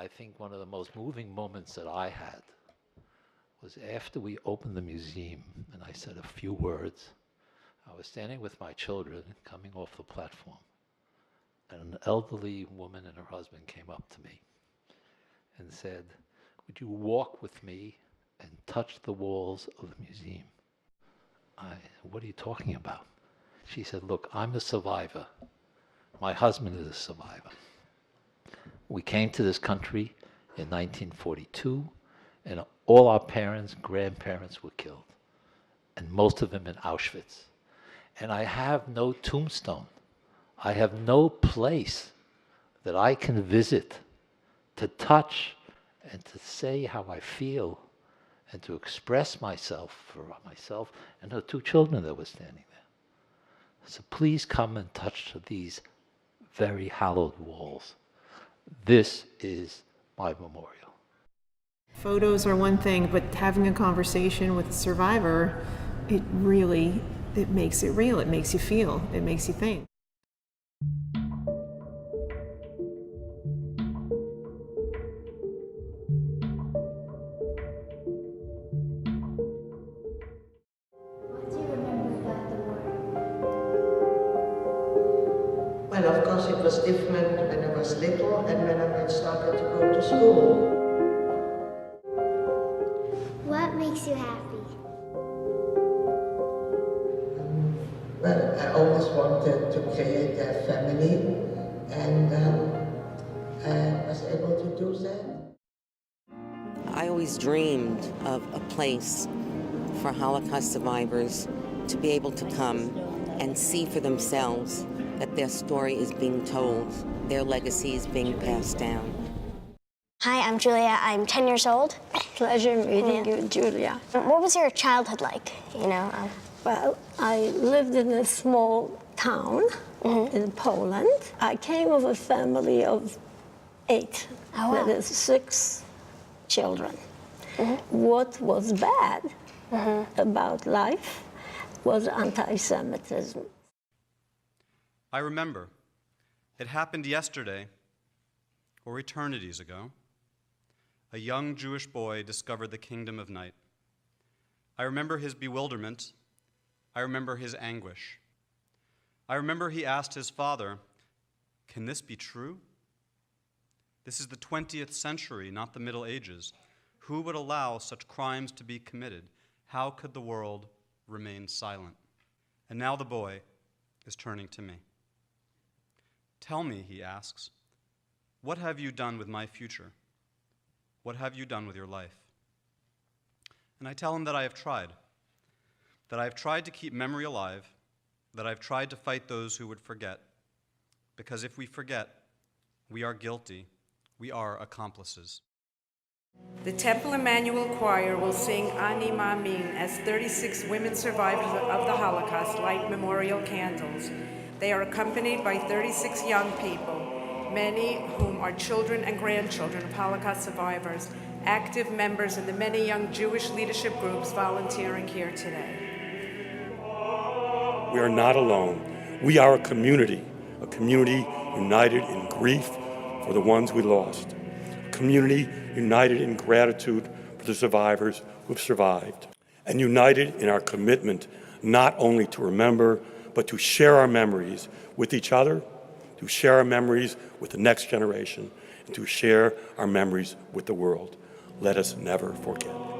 I think one of the most moving moments that I had was after we opened the museum and I said a few words. I was standing with my children coming off the platform, and an elderly woman and her husband came up to me and said, "Would you walk with me and touch the walls of the museum?" What are you talking about? She said, "Look, I'm a survivor. My husband is a survivor. We came to this country in 1942, and all our parents, grandparents were killed, and most of them in Auschwitz. And I have no tombstone. I have no place that I can visit to touch and to say how I feel and to express myself for myself and her two children that were standing there. So please come and touch these very hallowed walls. This is my memorial." Photos are one thing, but having a conversation with a survivor, it makes it real. It makes you feel. It makes you think. What do you remember about the war? Well, of course, it was different when I was little and when I started to go to school. What makes you happy? Well, I always wanted to create a family, and I was able to do that. I always dreamed of a place for Holocaust survivors to be able to come and see for themselves that their story is being told, their legacy is being passed down. Hi, I'm Julia. I'm 10 years old. Pleasure meeting you, Julia. What was your childhood like? Well, I lived in a small town in Poland. I came of a family of 8. Oh, wow. That is 6 children. What was bad about life was anti-Semitism. I remember. It happened yesterday, or eternities ago. A young Jewish boy discovered the kingdom of night. I remember his bewilderment. I remember his anguish. I remember he asked his father, "Can this be true? This is the 20th century, not the Middle Ages. Who would allow such crimes to be committed? How could the world remain silent?" And now the boy is turning to me. "Tell me," he asks, "what have you done with my future? What have you done with your life?" And I tell him that I have tried. That I've tried to keep memory alive, that I've tried to fight those who would forget. Because if we forget, we are guilty, we are accomplices. The Temple Emmanuel Choir will sing Ani Ma'amin as 36 women survivors of the Holocaust light memorial candles. They are accompanied by 36 young people, many whom are children and grandchildren of Holocaust survivors, active members in the many young Jewish leadership groups volunteering here today. We are not alone. We are a community united in grief for the ones we lost, a community united in gratitude for the survivors who have survived, and united in our commitment not only to remember, but to share our memories with each other, to share our memories with the next generation, and to share our memories with the world. Let us never forget.